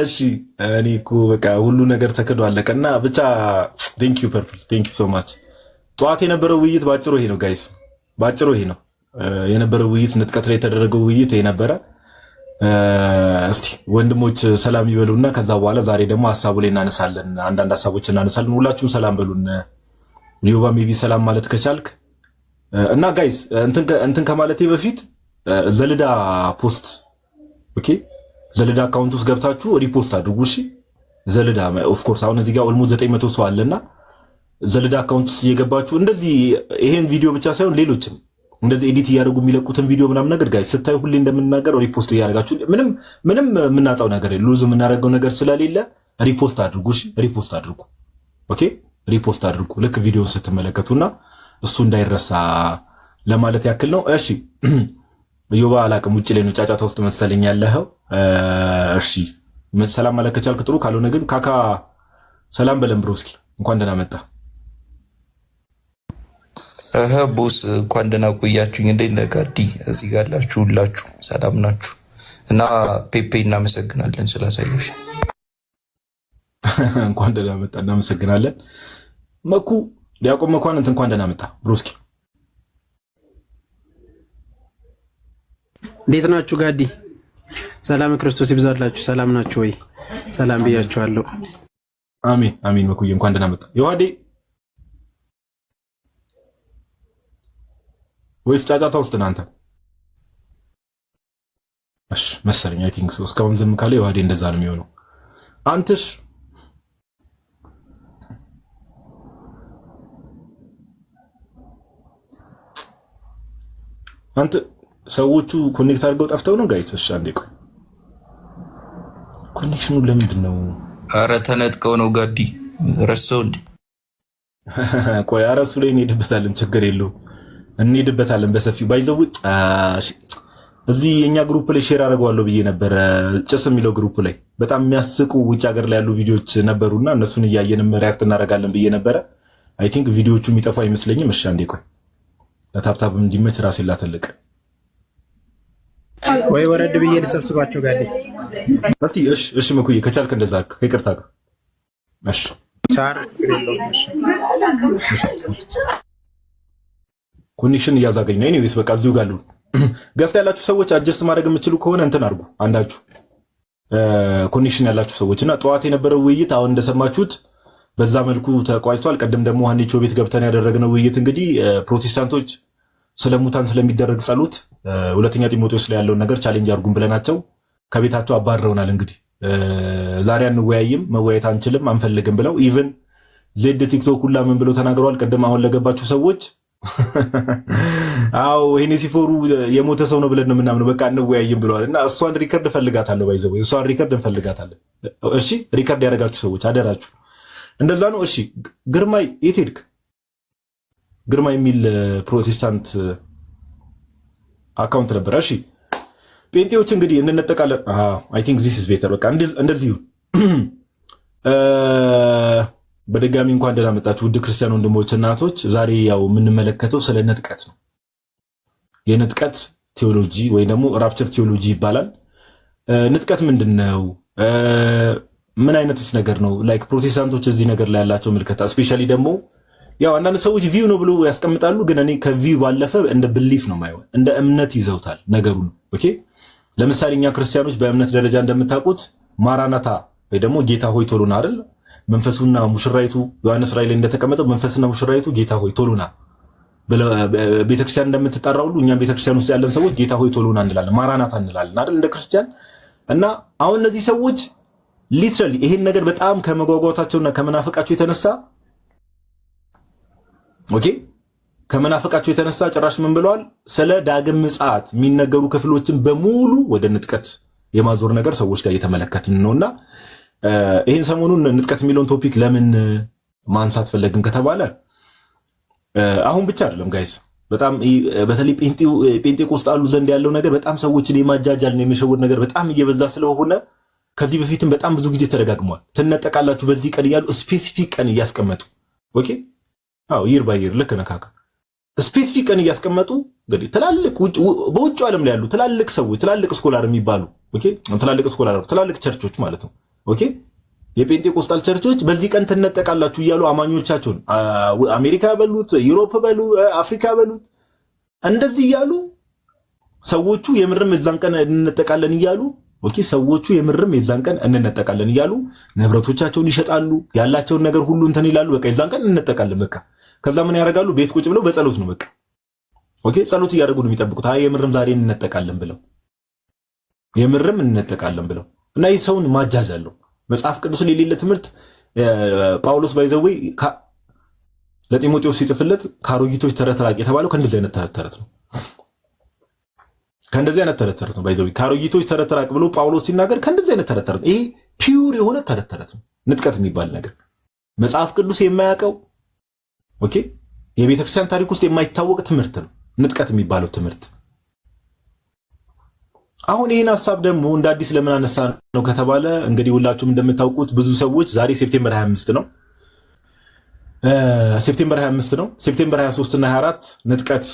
እሺ እኔ እኮ በቃ ሁሉ ነገር ተክዶ አለቀ እና ብቻ ቴንኪው ፐርፕል ቴንኪው ሶ ማች። ጠዋት የነበረው ውይይት ባጭሩ ይሄ ነው ጋይስ፣ ባጭሩ ይሄ ነው የነበረው ውይይት። ንጥቀት ላይ የተደረገው ውይይት ይሄ ነበረ። እስቲ ወንድሞች ሰላም ይበሉና ከዛ በኋላ ዛሬ ደግሞ ሐሳቡ ላይ እናነሳለን፣ አንዳንድ ሐሳቦች እናነሳለን። ሁላችሁም ሰላም በሉን። ሊዮባ ሜቢ ሰላም ማለት ከቻልክ እና ጋይስ እንትን ከማለቴ በፊት ዘልዳ ፖስት ኦኬ፣ ዘልዳ አካውንት ውስጥ ገብታችሁ ሪፖስት አድርጉ እሺ። ዘልዳ ኦፍ ኮርስ አሁን እዚህ ጋር ኦልሞስት 900 ሰው አለና ዘልዳ አካውንት ውስጥ እየገባችሁ እንደዚህ ይሄን ቪዲዮ ብቻ ሳይሆን ሌሎችም እንደዚህ ኤዲት እያደረጉ የሚለቁትን ቪዲዮ ምናምን ነገር ጋይስ ስታዩ ሁሌ እንደምናገረው ሪፖስት እያደረጋችሁ ምንም የምናጣው ነገር የለም፣ ሉዝ የምናደርገው ነገር ስለሌለ ሪፖስት አድርጉ እሺ። ሪፖስት አድርጉ ኦኬ፣ ሪፖስት አድርጉ ልክ ቪዲዮን ስትመለከቱና እሱ እንዳይረሳ ለማለት ያክል ነው። እሺ ዮባ አላቅም ውጭ ላይ ነው ጫጫታ ውስጥ መሰለኝ ያለኸው። እሺ ሰላም ማለት ከቻልክ ጥሩ፣ ካልሆነ ግን ካካ ሰላም በለን ብሮ፣ እስኪ እንኳን ደህና መጣ። ቦስ እንኳን ደህና ቆያችሁኝ። እንዴት ነህ ጋዲ? እዚህ ጋር ያላችሁ ሁላችሁ ሰላም ናችሁ? እና ፔፔ እናመሰግናለን ስላሳየሽ። እንኳን ደህና መጣ፣ እናመሰግናለን። መኩ ዲያቆን መኳንንት እንኳን ደህና መጣ ብሮ፣ እስኪ እንዴት ናችሁ ጋዲ? ሰላም ክርስቶስ ይብዛላችሁ። ሰላም ናችሁ ወይ? ሰላም ብያችኋለሁ። አሜን አሜን። መኩዬ እንኳን ደህና መጣ። ዮሐዴ ወይስ ጫጫታ ውስጥ ናንተ? እሺ መሰለኝ አይ ቲንክ ሶ። እስካሁን ዝም ካለ ዮሐዴ እንደዛ ነው የሚሆነው። አንተሽ አንተ ሰዎቹ ኮኔክት አድርገው ጠፍተው ነው ጋይስ? እሺ አንዴ ቆይ፣ ኮኔክሽኑ ለምንድን ነው? አረ ተነጥቀው ነው ጋዲ፣ ረሳው እንዴ? ቆይ አረሱ ላይ እንሄድበታለን፣ ችግር የለውም እንሄድበታለን በሰፊው። ባይዘው እዚህ የኛ ግሩፕ ላይ ሼር አደርገዋለሁ ብዬ ነበር፣ ጭስ የሚለው ግሩፕ ላይ በጣም የሚያስቁ ውጭ ሀገር ላይ ያሉ ቪዲዮዎች ነበሩና እነሱን እያየንም ሪያክት እናደርጋለን ብዬ ነበረ። አይ ቲንክ ቪዲዮዎቹ የሚጠፋ አይመስለኝም። እሺ አንዴ ቆይ፣ ለታፕታፕ እንዲመች ራሴን ላተልቅ። ወይ ወረድ ብዬ ልሰብስባቸው ጋር እሺ መኩዬ ከቻልክ እንደዛ ከይቅርታ ጋር እሺ ሳር ኮኔክሽን እያዛገኝ ነው። ኤኒዌይስ በቃ እዚሁ ጋር አሉ። ገፍታ ያላችሁ ሰዎች አጀስት ማድረግ የምትችሉ ከሆነ እንትን አድርጉ። አንዳችሁ ኮኔክሽን ያላችሁ ሰዎች እና ጠዋት የነበረው ውይይት አሁን እንደሰማችሁት በዛ መልኩ ተቋጭቷል። ቀደም ደግሞ ሀኒቾ ቤት ገብተን ያደረግነው ውይይት እንግዲህ ፕሮቴስታንቶች ስለ ሙታን ስለሚደረግ ጸሎት ሁለተኛ ጢሞቴዎስ ላይ ያለውን ነገር ቻሌንጅ አድርጉን ብለናቸው ከቤታቸው አባረውናል። እንግዲህ ዛሬ አንወያይም፣ መወያየት አንችልም፣ አንፈልግም ብለው ኢቭን ዜድ ቲክቶክ ሁላ ምን ብለው ተናግረዋል። ቀደም አሁን ለገባችሁ ሰዎች አዎ ይሄኔ ሲፎሩ የሞተ ሰው ነው ብለን ነው የምናምነው፣ በቃ እንወያይም ብለዋል። እና እሷን ሪከርድ እፈልጋታለሁ፣ ባይዘው እሷን ሪከርድ እንፈልጋታለን። እሺ ሪከርድ ያደረጋችሁ ሰዎች አደራችሁ፣ እንደዛ ነው። እሺ ግርማይ የት ሄድክ? ግርማ የሚል ፕሮቴስታንት አካውንት ነበር። እሺ ጴንጤዎች እንግዲህ እንነጠቃለን። አይ ቲንክ ዚስ ኢዝ ቤተር። በቃ እንደዚህ በድጋሚ እንኳን ደህና መጣችሁ ውድ ክርስቲያን ወንድሞች እናቶች። ዛሬ ያው የምንመለከተው ስለ ንጥቀት ነው። የንጥቀት ቴዎሎጂ ወይ ደግሞ ራፕቸር ቴዎሎጂ ይባላል። ንጥቀት ምንድን ነው? ምን አይነትስ ነገር ነው? ላይክ ፕሮቴስታንቶች እዚህ ነገር ላይ ያላቸው ምልከታ ስፔሻሊ ደግሞ ያው አንዳንድ ሰዎች ቪው ነው ብሎ ያስቀምጣሉ፣ ግን እኔ ከቪው ባለፈ እንደ ብሊፍ ነው ማየው፣ እንደ እምነት ይዘውታል ነገሩን። ኦኬ ለምሳሌ እኛ ክርስቲያኖች በእምነት ደረጃ እንደምታውቁት ማራናታ ወይ ደግሞ ጌታ ሆይ ቶሎና አይደል? መንፈሱና ሙሽራይቱ ዮሐንስ ራእይ ላይ እንደተቀመጠው መንፈስና ሙሽራይቱ ጌታ ሆይ ቶሎና ቤተክርስቲያን እንደምትጠራ ሁሉ እኛም ቤተክርስቲያን ውስጥ ያለን ሰዎች ጌታ ሆይ ቶሎና እንላለን፣ ማራናታ እንላለን አይደል? እንደ ክርስቲያን እና አሁን እነዚህ ሰዎች ሊትራሊ ይሄን ነገር በጣም ከመጓጓታቸውና ከመናፈቃቸው የተነሳ ኦኬ ከመናፈቃቸው የተነሳ ጭራሽ ምን ብለዋል? ስለ ዳግም ምጽአት የሚነገሩ ክፍሎችን በሙሉ ወደ ንጥቀት የማዞር ነገር ሰዎች ጋር እየተመለከትን ነውና ይሄን ሰሞኑን ንጥቀት የሚለውን ቶፒክ ለምን ማንሳት ፈለግን ከተባለ አሁን ብቻ አይደለም ጋይስ፣ በጣም በተለይ ጴንጤቆስጣሉ ዘንድ ያለው ነገር በጣም ሰዎችን የማጃጃልና የመሸወድ ነገር በጣም እየበዛ ስለሆነ ከዚህ በፊትም በጣም ብዙ ጊዜ ተደጋግሟል። ትነጠቃላችሁ በዚህ ቀን እያሉ ስፔሲፊክ ቀን እያስቀመጡ ኦኬ አው ይር ባይር ልክ ነካካ ስፔሲፊክ ቀን እያስቀመጡ እንግዲህ ትላልቅ በውጭ ዓለም ላይ ያሉ ትላልቅ ሰዎች ትላልቅ ስኮላር የሚባሉ ኦኬ ትላልቅ ስኮላር ትላልቅ ቸርቾች ማለት ነው ኦኬ የጴንጤቆስጣል ቸርቾች በዚህ ቀን ትነጠቃላችሁ እያሉ አማኞቻቸውን አሜሪካ በሉት ዩሮፕ በሉ አፍሪካ በሉት እንደዚህ እያሉ ሰዎቹ የምርም የዛን ቀን እንነጠቃለን እያሉ ኦኬ ሰዎቹ የምርም የዛን ቀን እንነጠቃለን እያሉ ንብረቶቻቸውን ይሸጣሉ፣ ያላቸውን ነገር ሁሉ እንትን ይላሉ። በቃ የዛን ቀን እንነጠቃለን በቃ። ከዛ ምን ያደርጋሉ? ቤት ቁጭ ብለው በጸሎት ነው በቃ ኦኬ ጸሎት እያደረጉ ነው የሚጠብቁት። አይ የምርም ዛሬ እንነጠቃለን ብለው የምርም እንነጠቃለን ብለው እና ይህ ሰውን ማጃጅ አለው። መጽሐፍ ቅዱስ ላይ የሌለ ትምህርት ጳውሎስ ባይዘዌ ለጢሞቴዎስ ሲጽፍለት ካሮጊቶች ተረት ራቅ የተባለው ከእንደዚህ አይነት ተረት ነው። ከእንደዚህ አይነት ተረት ነው ባይዘዌ ካሮጊቶች ተረት ራቅ ብሎ ጳውሎስ ሲናገር ከእንደዚህ አይነት ተረት ይሄ ፒውር የሆነ ተረት ነው። ንጥቀት የሚባል ነገር መጽሐፍ ቅዱስ የማያውቀው ኦኬ የቤተክርስቲያን ታሪክ ውስጥ የማይታወቅ ትምህርት ነው ንጥቀት የሚባለው ትምህርት። አሁን ይሄን ሐሳብ ደግሞ እንደ አዲስ ለምን አነሳ ነው ከተባለ እንግዲህ ሁላችሁም እንደምታውቁት ብዙ ሰዎች ዛሬ ሴፕቴምበር 25 ነው ሴፕቴምበር 25 ነው ሴፕቴምበር 23 እና 24 ንጥቀት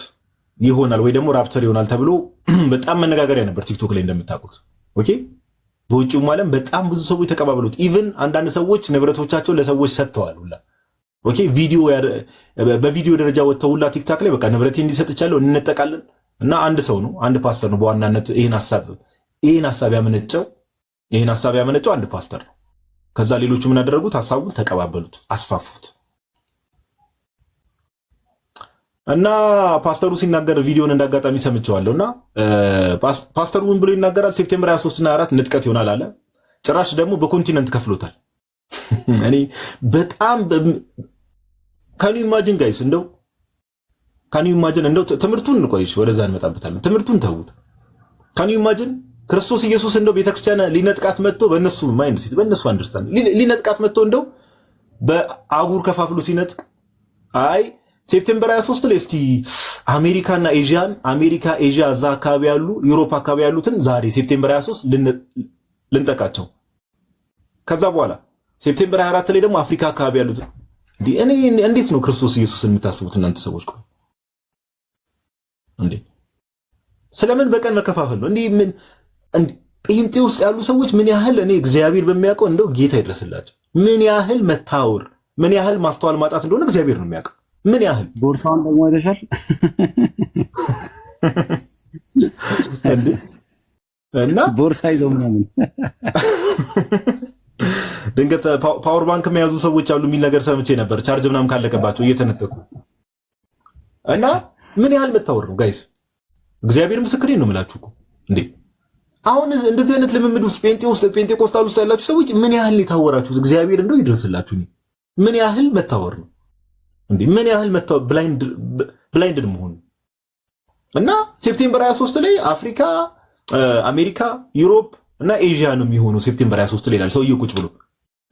ይሆናል ወይ ደግሞ ራፕቸር ይሆናል ተብሎ በጣም መነጋገሪያ ነበር ቲክቶክ ላይ እንደምታውቁት ኦኬ በውጭውም ዓለም በጣም ብዙ ሰዎች ተቀባበሉት። ኢቭን አንዳንድ ሰዎች ንብረቶቻቸው ለሰዎች ሰጥተዋል ሁላ ኦኬ በቪዲዮ ደረጃ ወጥተው ሁላ ቲክታክ ላይ በቃ ንብረቴ እንዲሰጥቻለሁ እንነጠቃለን እና አንድ ሰው ነው አንድ ፓስተር ነው በዋናነት ይሄን ሐሳብ ያመነጨው አንድ ፓስተር ነው። ከዛ ሌሎቹ ምን አደረጉት? ሐሳቡን ተቀባበሉት፣ አስፋፉት እና ፓስተሩ ሲናገር ቪዲዮን እንዳጋጣሚ ሰምቼዋለሁና ፓስተሩ ምን ብሎ ይናገራል? ሴፕቴምበር 23 እና 24 ንጥቀት ይሆናል አለ። ጭራሽ ደግሞ በኮንቲነንት ከፍሎታል። እኔ በጣም ካን ዩ ኢማጂን ጋይስ እንደው ትምህርቱን እንቆይሽ ወደዛ እንመጣበታለን። ትምህርቱን ተውት። ካን ዩ ኢማጂን ክርስቶስ ኢየሱስ እንደው ቤተክርስቲያን ሊነጥቃት መጥቶ በእነሱ ማይንድ ሴት በእነሱ አንደርስታንድ ሊነጥቃት መጥቶ እንደው በአጉር ከፋፍሎ ሲነጥቅ አይ ሴፕቴምበር 23 ላይ እስቲ አሜሪካ ኤዥያ እዛ አካባቢ ያሉ ዩሮፕ አካባቢ ያሉትን ዛሬ ሴፕቴምበር 23 ልንጠቃቸው። ከዛ በኋላ ሴፕቴምበር 24 ላይ ደግሞ አፍሪካ አካባቢ ያሉትን እንዴት ነው ክርስቶስ ኢየሱስን የምታስቡት እናንተ ሰዎች? ቆይ እንዴ ስለምን በቀን መከፋፈል ነው? እንዲህ ምን ጴንጤ ውስጥ ያሉ ሰዎች ምን ያህል እኔ እግዚአብሔር በሚያውቀው እንደው ጌታ ይድረስላቸው ምን ያህል መታወር ምን ያህል ማስተዋል ማጣት እንደሆነ እግዚአብሔር ነው የሚያውቀው። ምን ያህል ቦርሳውን ደግሞ አይተሻል እንዴ? እና ቦርሳ ይዘው ምናምን ድንገት ፓወር ባንክ የያዙ ሰዎች አሉ የሚል ነገር ሰምቼ ነበር። ቻርጅ ምናምን ካለቀባቸው እየተነጠቁ እና ምን ያህል መታወር ነው ጋይስ? እግዚአብሔር ምስክሬን ነው የምላችሁ እኮ እንዴ። አሁን እንደዚህ አይነት ልምምድ ውስጥ ጴንጤቆስጣል ውስጥ ያላችሁ ሰዎች ምን ያህል የታወራችሁት? እግዚአብሔር እንደው ይድረስላችሁ። ምን ያህል መታወር ነው እንዴ? ምን ያህል መታወር ብላይንድ መሆን እና ሴፕቴምበር 23 ላይ አፍሪካ፣ አሜሪካ፣ ዩሮፕ እና ኤዥያ ነው የሚሆነው ሴፕቴምበር 23 ላይ ይላል ሰውዬው ቁጭ ብሎ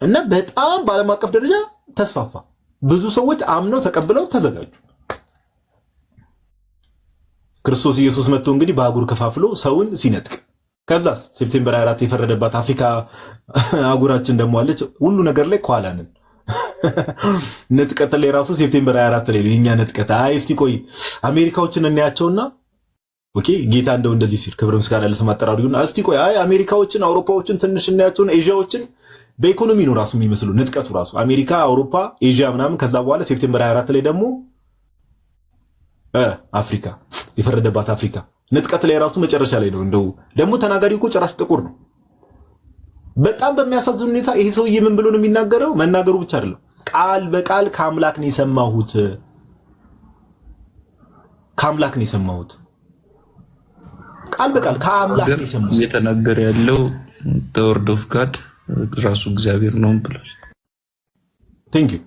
እና በጣም በዓለም አቀፍ ደረጃ ተስፋፋ። ብዙ ሰዎች አምነው ተቀብለው ተዘጋጁ። ክርስቶስ ኢየሱስ መጥቶ እንግዲህ በአህጉር ከፋፍሎ ሰውን ሲነጥቅ ከዛስ ሴፕቴምበር 24 የፈረደባት አፍሪካ አህጉራችን ደግሞ አለች። ሁሉ ነገር ላይ ኋላ ነን። ንጥቀት ላይ ራሱ ሴፕቴምበር 24 ላይ የኛ ንጥቀት። አይ እስቲ ቆይ አሜሪካዎችን እናያቸውና ኦኬ ጌታ እንደው እንደዚህ ሲል ክብር ምስጋና ለስም አጠራሩ ይሁን። እስቲ ቆይ አይ አሜሪካዎችን አውሮፓዎችን ትንሽ እናያቸውና ኤዥያዎችን በኢኮኖሚ ነው ራሱ የሚመስሉ ንጥቀቱ ራሱ አሜሪካ፣ አውሮፓ፣ ኤዥያ ምናምን። ከዛ በኋላ ሴፕቴምበር 24 ላይ ደግሞ አፍሪካ የፈረደባት አፍሪካ ንጥቀት ላይ ራሱ መጨረሻ ላይ ነው። እንደው ደግሞ ተናጋሪው እኮ ጭራሽ ጥቁር ነው። በጣም በሚያሳዝን ሁኔታ ይሄ ሰውዬ ምን ብሎ ነው የሚናገረው? መናገሩ ብቻ አይደለም ቃል በቃል ከአምላክ ነው የሰማሁት። ከአምላክ ነው የሰማሁት። ቃል በቃል ከአምላክ ነው የሰማሁት። እየተናገረ ያለው the word of God ራሱ እግዚአብሔር ነው ብሏል። ቴንክ ዩ።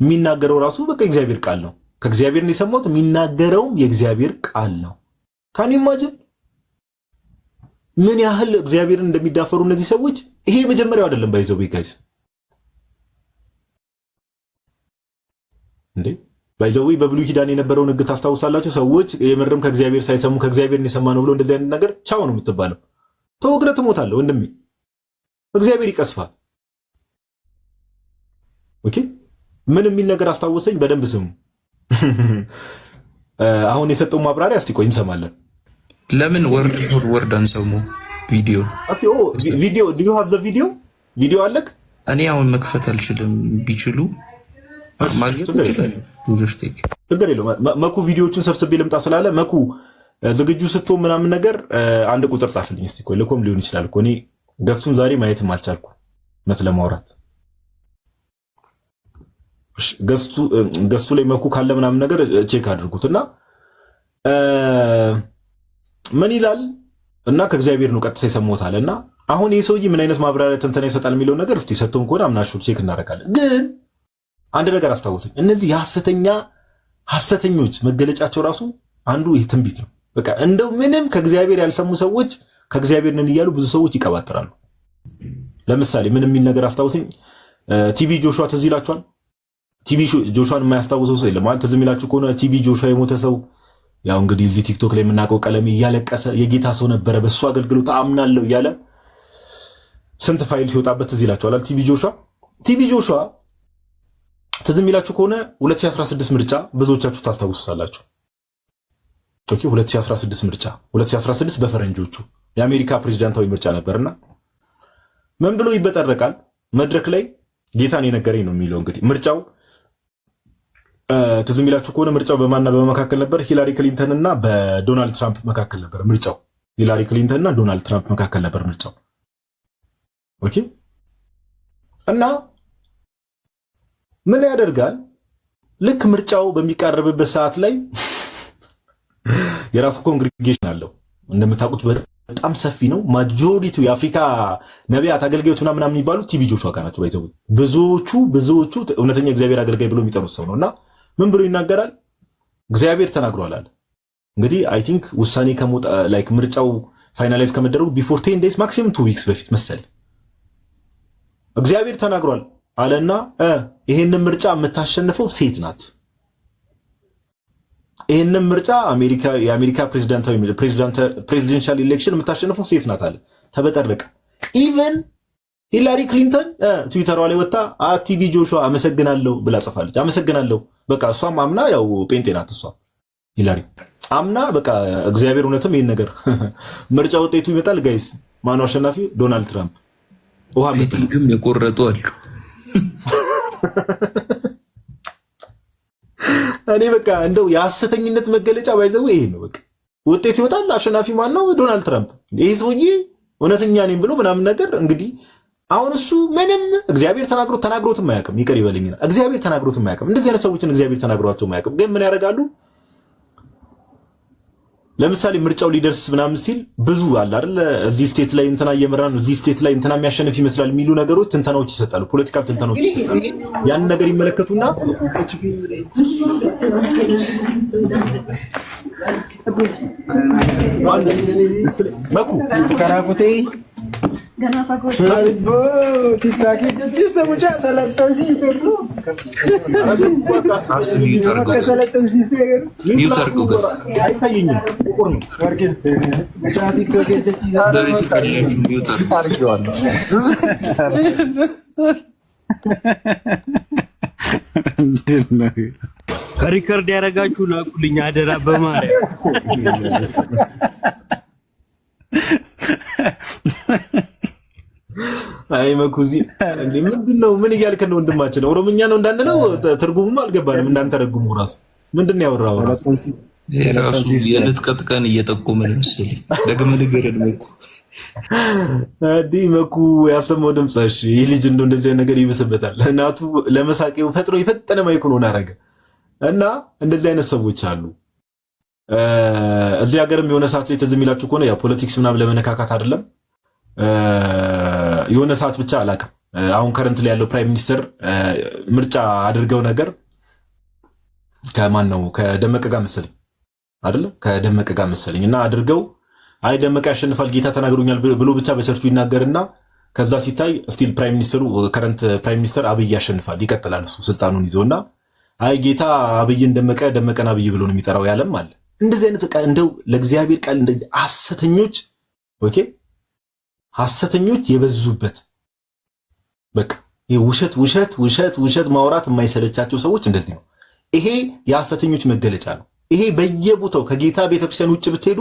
የሚናገረው ራሱ በቃ እግዚአብሔር ቃል ነው። ከእግዚአብሔር ነው የሰማሁት። የሚናገረውም የእግዚአብሔር ቃል ነው። ካን ዩ ኢማጂን ምን ያህል እግዚአብሔርን እንደሚዳፈሩ እነዚህ ሰዎች። ይሄ የመጀመሪያው አይደለም ባይዘው ጋይስ እንዴ ባይዘው በብሉይ ኪዳን የነበረውን ሕግ ታስታውሳላችሁ? ሰዎች የምርም ከእግዚአብሔር ሳይሰሙ ከእግዚአብሔር የሰማነው ብሎ እንደዚህ አይነት ነገር ቻው ነው የምትባለው። ተወግረህ ትሞታለህ ወንድሜ። እግዚአብሔር ይቀስፋል። ኦኬ ምን የሚል ነገር አስታወሰኝ። በደንብ ስሙ። አሁን የሰጠው ማብራሪያ እስቲ ቆይ እንሰማለን። ለምን ወርድ ፎር ወርድ አንሰሙ? ቪዲዮ ቪዲዮ ዱ ዩ ሃቭ ዘ ቪዲዮ አለክ? እኔ አሁን መክፈት አልችልም። ቢችሉ ማግኘት ይችላል። ችግር የለውም። መኩ ቪዲዮዎቹን ሰብስቤ ልምጣ ስላለ መኩ ዝግጁ ስትሆን ምናምን ነገር አንድ ቁጥር ጻፍልኝ እስቲ። ቆይ ልኮም ሊሆን ይችላል እኮ እኔ ገስቱን ዛሬ ማየትም አልቻልኩ መት ለማውራት ገስቱ ላይ መኩ ካለ ምናምን ነገር ቼክ አድርጉትና ምን ይላል እና ከእግዚአብሔር ነው ቀጥታ የሰማሁት አለና አሁን ይህ ሰውዬ ምን አይነት ማብራሪያ ትንተና ይሰጣል የሚለው ነገር እስቲ ሰጥቶን ከሆነ አምናሹ ቼክ እናደርጋለን። ግን አንድ ነገር አስታውሰኝ። እነዚህ ሐሰተኞች መገለጫቸው ራሱ አንዱ ይህ ትንቢት ነው። በቃ እንደው ምንም ከእግዚአብሔር ያልሰሙ ሰዎች ከእግዚአብሔር ነን እያሉ ብዙ ሰዎች ይቀባጥራሉ። ለምሳሌ ምን የሚል ነገር አስታውሰኝ። ቲቢ ጆሹዋ ትዝ ይላችኋል? ቲቢ ጆሹዋን የማያስታውሰው ሰው የለም ማለት ትዝ የሚላችሁ ከሆነ ቲቢ ጆሹዋ የሞተ ሰው ያው እንግዲህ እዚህ ቲክቶክ ላይ የምናውቀው ቀለም እያለቀሰ የጌታ ሰው ነበረ በሱ አገልግሎት አምናለሁ እያለ ስንት ፋይል ሲወጣበት ትዝ ይላችኋል? ቲቢ ጆሹዋ ትዝ የሚላችሁ ከሆነ 2016 ምርጫ ብዙዎቻችሁ ታስታውሱታላችሁ። ኦኬ 2016 በፈረንጆቹ የአሜሪካ ፕሬዝዳንታዊ ምርጫ ነበርና ምን ብሎ ይበጠረቃል መድረክ ላይ ጌታን የነገረኝ ነው የሚለው። እንግዲህ ምርጫው ትዝ የሚላችሁ ከሆነ ምርጫው በማንና በመካከል ነበር? ሂላሪ ክሊንተን እና በዶናልድ ትራምፕ መካከል ነበር ምርጫው። ሂላሪ ክሊንተን እና ዶናልድ ትራምፕ መካከል ነበር ምርጫው። ኦኬ እና ምን ያደርጋል? ልክ ምርጫው በሚቃረብበት ሰዓት ላይ የራሱ ኮንግሪጌሽን አለው እንደምታውቁት በጣም ሰፊ ነው። ማጆሪቲው የአፍሪካ ነቢያት አገልጋዮች ምናምን የሚባሉት ቲቢ ጆሹዋ ጋር ናቸው። ባይዘው ብዙዎቹ እውነተኛ እግዚአብሔር አገልጋይ ብሎ የሚጠሩት ሰው ነውና ምን ብሎ ይናገራል? እግዚአብሔር ተናግሯል አለ። እንግዲህ አይ ቲንክ ውሳኔ ከመውጣ ላይክ ምርጫው ፋይናላይዝ ከመደረጉ ቢፎር 10 ዴይስ ማክሲመም 2 ዊክስ በፊት መሰለኝ እግዚአብሔር ተናግሯል አለና ይሄንን ምርጫ የምታሸንፈው ሴት ናት። ይሄንን ምርጫ የአሜሪካ ፕሬዚደንሻል ኢሌክሽን የምታሸንፈው ሴት ናት አለ። ተበጠረቀ። ኢቨን ሂላሪ ክሊንተን ትዊተሯ ላይ ወጣ ቲቢ ጆሹዋ አመሰግናለሁ ብላ ጽፋለች። አመሰግናለሁ በቃ እሷም አምና ያው ጴንጤ ናት እሷ ሂላሪ አምና በቃ እግዚአብሔር እውነትም ይሄን ነገር ምርጫ ውጤቱ ይመጣል ጋይስ ማነው አሸናፊ ዶናልድ ትራምፕ ውሃ ቤቲንግም የቆረጡ አሉ እኔ በቃ እንደው የሐሰተኝነት መገለጫ ባይዘው ይሄ ነው በቃ ውጤት ይወጣል አሸናፊ ማን ነው ዶናልድ ትራምፕ ይሄ ሰውዬ እውነተኛ ነኝ ብሎ ምናምን ነገር እንግዲህ አሁን እሱ ምንም እግዚአብሔር ተናግሮትም አያውቅም ይቀር ይበልኝና እግዚአብሔር ተናግሮትም አያውቅም እንደዚህ አይነት ሰዎችን እግዚአብሔር ተናግሯቸው አያውቅም ግን ምን ያደርጋሉ ለምሳሌ ምርጫው ሊደርስ ምናምን ሲል ብዙ አለ አይደል እዚህ ስቴት ላይ እንትና እየመራ ነው እዚህ ስቴት ላይ እንትና የሚያሸንፍ ይመስላል የሚሉ ነገሮች ትንተናዎች ይሰጣሉ ፖለቲካል ትንተናዎች ይሰጣሉ ያን ነገር ይመለከቱና መኩ ከራኩቴ አልቦ ቲክታክ ጀስት ሙጫ ሰለጠን ሲስተር ነው ሰለጠን ሲስተር ኒውተርኩ ግን አይታየኝም ቁር ነው ወርቂን ቲክቶክ ጀስት ዳሪቲ ካላችሁ ኒውተርኩ ታርገዋለሁ እንደነ ሪከርድ ያደረጋችሁ ላኩልኝ አደራ በማርያም አይ መኩዚ እንዴ ምንድነው ምን እያልከ ነው ወንድማችን ኦሮምኛ ነው እንዳንለው ትርጉሙም አልገባንም እንዳንተረጉሙ ራሱ ምንድነው ያወራው ራሱ የልጥቀት ቀን እየጠቆመን መሰለኝ ደግመህ ንገረን መኩ አዲ መኩ ያሰማው ድምጽ እሺ ይህ ልጅ እንደዚህ ነገር ይብስበታል እናቱ ለመሳቂው ፈጥሮ ይፈጠነ ማይኩን ሆነ አረገ እና እንደዚህ አይነት ሰዎች አሉ እዚህ ሀገርም የሆነ ሰዓት ላይ ተዘሚላችሁ ከሆነ ያ ፖለቲክስ ምናምን ለመነካካት አይደለም የሆነ ሰዓት ብቻ አላውቅም አሁን ከረንት ላይ ያለው ፕራይም ሚኒስተር ምርጫ አድርገው ነገር ከማን ነው ከደመቀ ጋር መሰለኝ አይደለ ከደመቀ ጋር መሰለኝ እና አድርገው አይ ደመቀ ያሸንፋል ጌታ ተናግሮኛል ብሎ ብቻ በቸርቹ ይናገርና ከዛ ሲታይ ስቲል ፕራይም ሚኒስተሩ ከረንት ፕራይም ሚኒስተር አብይ ያሸንፋል ይቀጥላል እሱ ስልጣኑን ይዞና አይ ጌታ አብይን ደመቀን አብይ ብሎ ነው የሚጠራው ያለም አለ እንደዚህ አይነት ቃል እንደው ለእግዚአብሔር ቃል እንደዚህ ሐሰተኞች ኦኬ ሐሰተኞች የበዙበት በቃ ውሸት ማውራት የማይሰለቻቸው ሰዎች እንደዚህ ነው ይሄ የሐሰተኞች መገለጫ ነው ይሄ በየቦታው ከጌታ ቤተክርስቲያን ውጭ ብትሄዱ